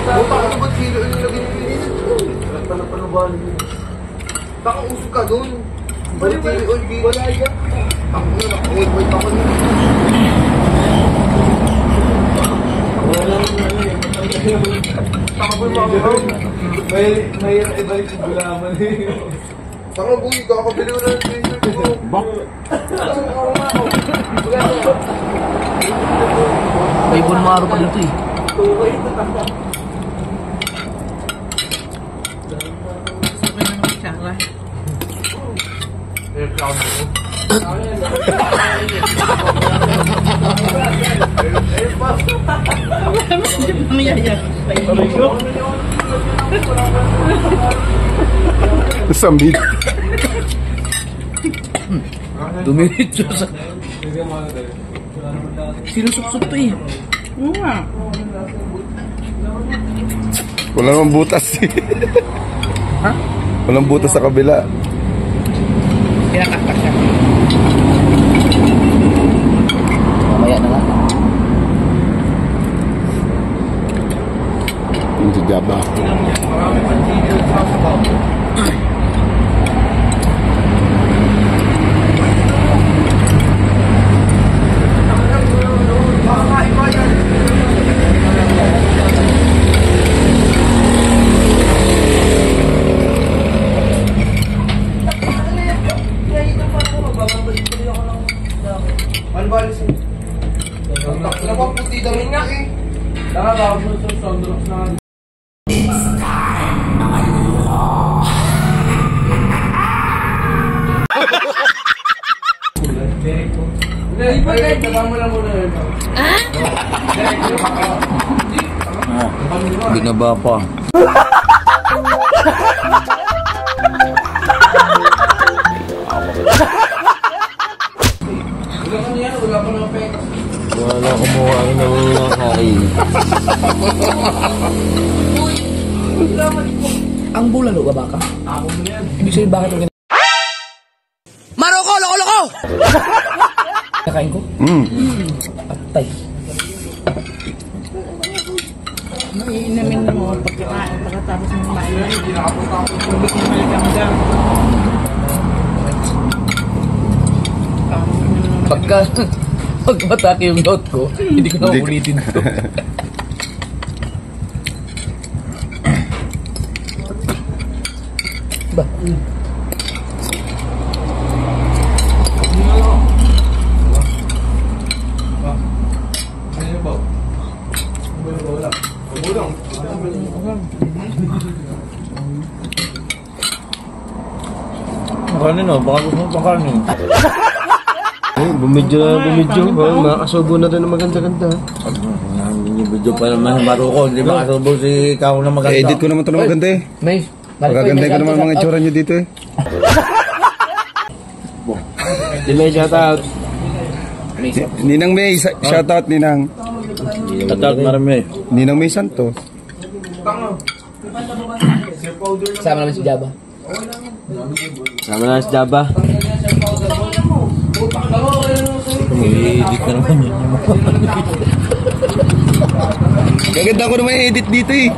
Buta ka ba't kilo yung lagay ng pinitin ko? Panapanabalan yun. Baka usok ka doon. Balik kilo oil gate. Wala yan. Ako na, nakakuwait-wait ako nyo. Wala lang. Taka po yung mga kaw. Mahirap ibalik yung gulaman eh. Taka po, kakabili ko na yung pinitin ko. Bak? Oo nga ako. May Bonmaro pa dito eh. Okay, tatanda. Gusto ko na ng tsara. Sambil. Dumiritso sa... Sinusup-sup to eh. Oo nga. Wala namang butas eh. Ha? Walang butas sa kabila. Kinakakta siya. Mamaya na nga. Hindi Java. Napaputi daw nga eh. Nakakawag mo sa Sondrox na nga. Tama mo lang muna yun. Binaba pa. Wala pa ng peka. Wala kumuha ng nangyayari. Ang bulalo ba baka? Ako mo yan. Ibig sabihin bakit ang ganyan? Maroko! Loko-loko! Nakain ko? Atay. Iinamin na mo pagkatapos ng kumain. Tubig na malikang. Pag matake yung note ko, hindi ko na ulitin ito. Ba? Kanin o, baka gusto mo pang kanin. Bumidyo. Makakasubo na rin ng maganda-ganda. Yung video pa naman Maroko, hindi makasubo si Kao na maganda. Edit ko naman ito na maganda eh. May, Magaganda ko naman mga itsura nyo dito eh. Di may shoutout. Ninang May, shoutout Ninang. Shoutout marami. Ninang May Santos. Sama naman si Java. Sama na si Java. Edit na naman yun. Gaganda ko naman yung edit dito eh.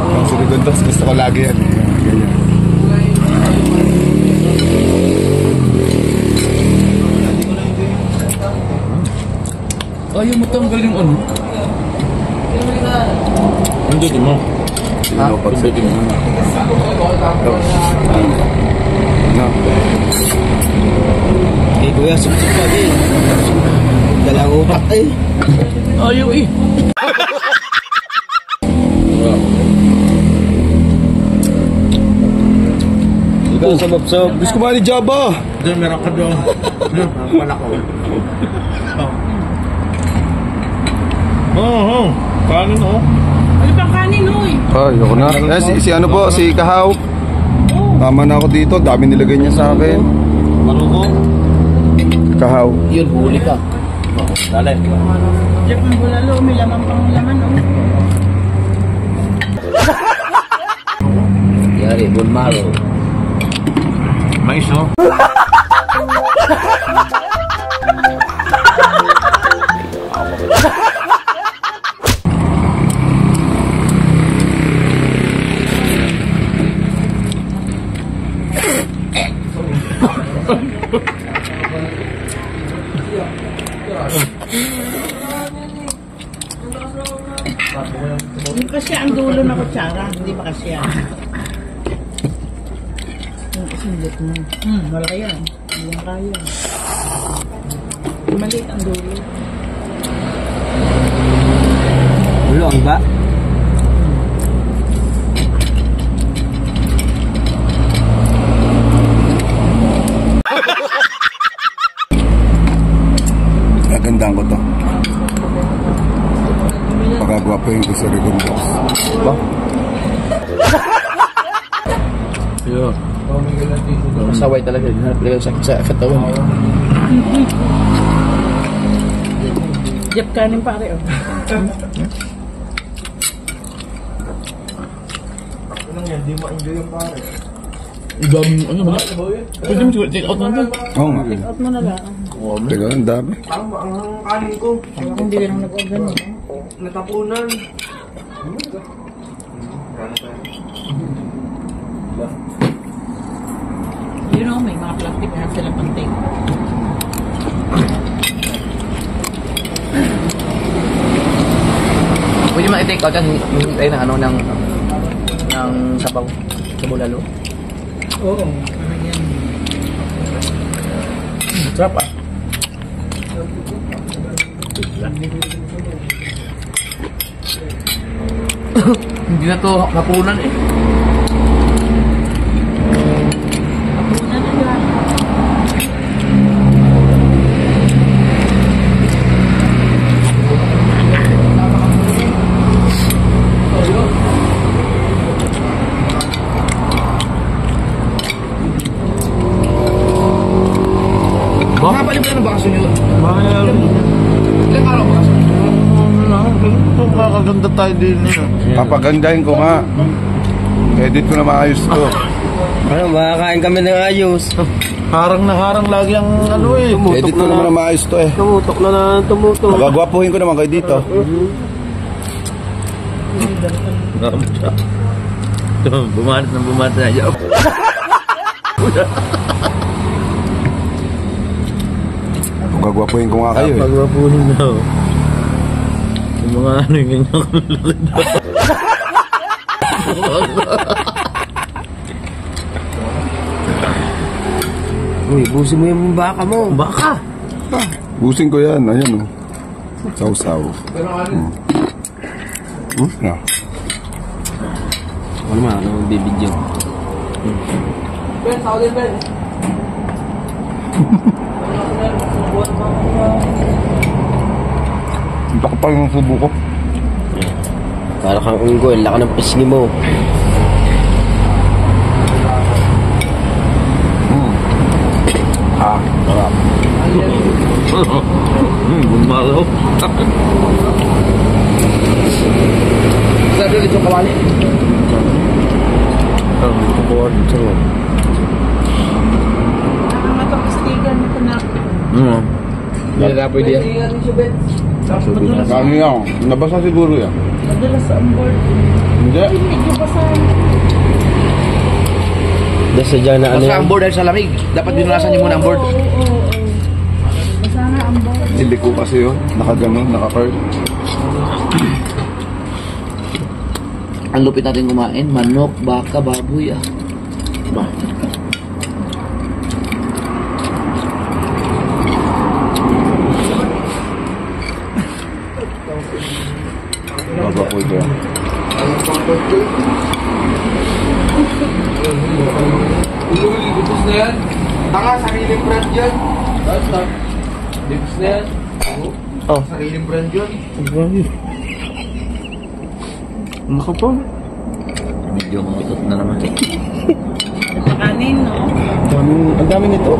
Ang siniguntos, gusto ko lagi yan. Ayaw mo tanggal yung ano? Hindi mo. Pinupagsabi mo. No. Eh kuya, suksok pa din. Dalang utak eh. Ayaw eh. Ikaw sabab-sabab. Gusto ko ba ni Java? Doon, meron ka doon. Pala ko. Oo, kanin o. Ano bang kanin, oy? Ay, ako na. Si ano po, si Kahaw. Tama na ako dito, dami nilagay niya sa akin. Maroko. Kahaw. Yun, huli ka. Dali. Diyan ang bulalo, may laman pang laman, oh. Yari, Bonmaro. Mais o. Hindi kasi ang dulo na kutsara, hindi ba kasi yan? Yung isindot mo. Malaki yan. Hindi yan kaya. Maliit ang dulo. Ulong ba? Nagandaan ko to. Pagkagwapo yung gusto rin kong box. Ba? Yo. Masaway talaga. Talaga sakit sa katawan. Jep kanin pare, oh. Ibang ano ba? Pwede mo take out na ba? Oo nga. Out mo na lang. Teka, ang dami. Ang kanin ko. Hindi ka nang nag-order mo. Natapunan. You know, may mga plastic na sila pang take. Pwede mo i-take out yan. Hintay na ano ng sabaw. Sabaw lalo. Oo. Parang yan. Sarap ah. Hindi na to hapunan eh. Una na lang. Nakapalip na ng bakasyon nyo? Ilang araw bakasyon? Kakaganda tayo din nila. Papagandahin ko nga. Edit ko na maayos to. Ano, makakain kami ng ayos. Harang na harang lagi ang ano eh. Edit ko naman na maayos to eh. Tumutok na tumutok. Magagwapuhin ko naman kayo dito. Bumanat na ayaw. Magagwapuhin ko nga kayo eh. Pagwapuhin na. Yung mga ano yung ganyan kululakid na. Uy, busin mo yung baka mo. Baka? Busing ko yan. Ayan o. Saw-saw. Na. Ano man, ano bibidyo? Ben, tao din Ben. Baka pa yung subo ko. Para kang unggoy, laka ng pisngi mo. Sarap. Bumalaw. Sabi ulit yung kawali. Ang bukuhan ito. Nakakatapastigan ito na. Hindi na pwede yan. Kano yan? Nabasa siguro yan. Madalas sa onboard. Hindi. Medyo basa. Dasa dyan na ano Basta yan. ang board dahil sa lamig. Dapat binulasan niyo muna ang board. Oo. Basa nga ang board. Hindi ko kasi yun. Nakaganon, naka-curve. Ang lupit natin kumain. Manok, baka, baboy ah. Magagwapuhin ko yan. Libos na yan. Tanga, sariling brand yan. Basta. Libos na yan. Oh. Sariling brand yan. Naka po. Medyo makutot na naman. Sa kanin, no? Ang dami nito.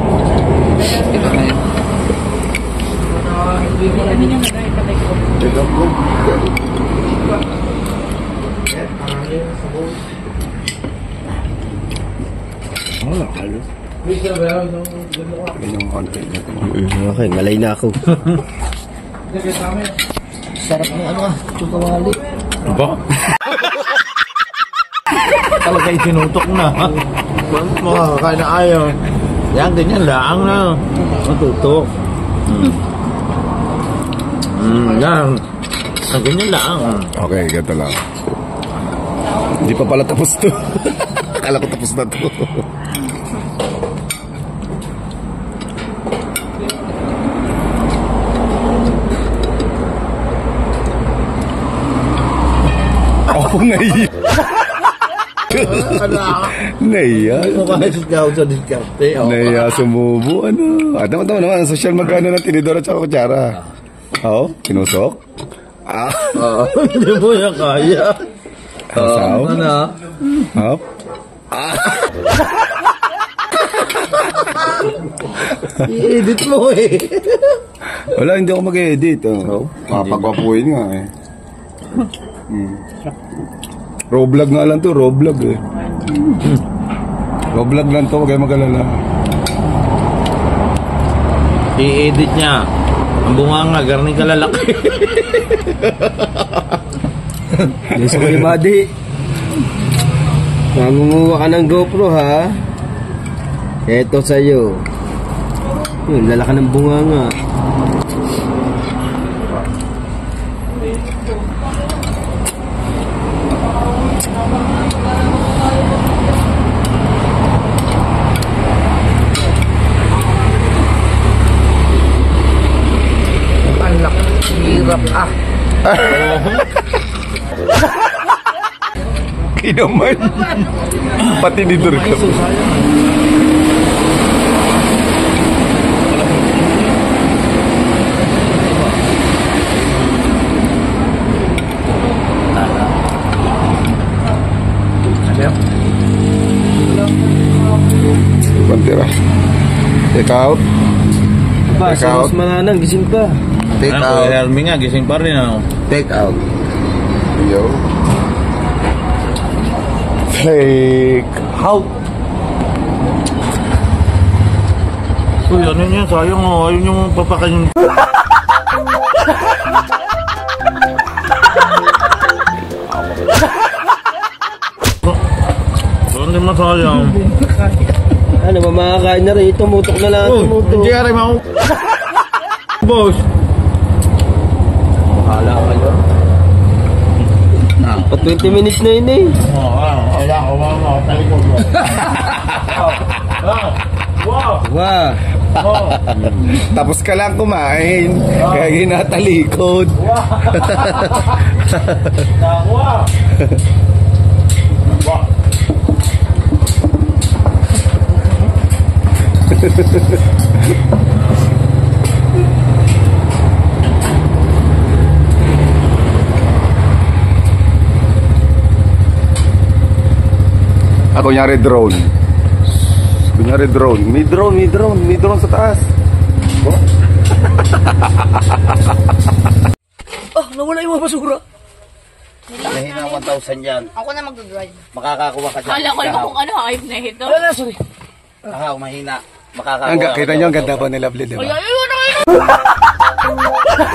Ito na yan. Ano yung nagay-patay ko? Teka po. Wala kalo. Ilang konti nito. Okay, malay na ako. Sarap ng ano ah. Chukawali. Ba? Talaga itinutok na. Makakakain na ayaw. Yan, ganyan, laang na. Matutok. Yan. Ang ganyan lang. Okay, ganito lang. Hindi pa pala tapos to. Akala ko tapos na to. Ako naiya. Naiya. Kahit ikaw sa diskarte. Naiya sumubo. Ano? At naman naman. Social magkano ng tinidor at saka kutsara. Oo, kinusok. Hindi mo yan kaya. Kasaw. Ano? Hop. I-edit mo eh. Wala, hindi ako mag-edit. Papagwapuin nga eh. Roblog nga lang to, Roblog eh. Roblog lang to, huwag kayo mag-alala. I-edit niya. Ang bunga nga, garning kalalaki. Gusto ko ni Buddy. Mangunguha ka ng GoPro ha. Eto sa'yo. Yun, lalaki ng bunga nga. Hirap ah. Kinaman. Pati ni Durga. Pantira. Take out. Ba, Take sa out. mas mananang, gising pa. Take Ang out. Kuya Hermie nga, gising pa rin ano. Take out. Yo. Take out. Uy, ano yun? Sayang oh. Ayun yung papakan. Hindi masayang. Ano, mamakakain na rin. Tumutok na lang. Tumutok. Hindi ka rin ako. Boss. Bahala ka dyan. Pa 20 minutes na yun eh. Wala ko mga talikod mo. Wow. Tapos ka lang kumain. Kaya ginatalikod. Kunyari drone. Kunyari drone. May drone sa taas. Oh. Nawala yung mga basura. Mahina 1,000 yan. Ako na mag-drive. Makakakuha ka dyan. Kala ko na kung ano, hype na ito. Sorry. Mahina. Makakakuha. Kita nyo, ang ganda po ni Lovely, di ba? Ay, ay, ay, ay, ay.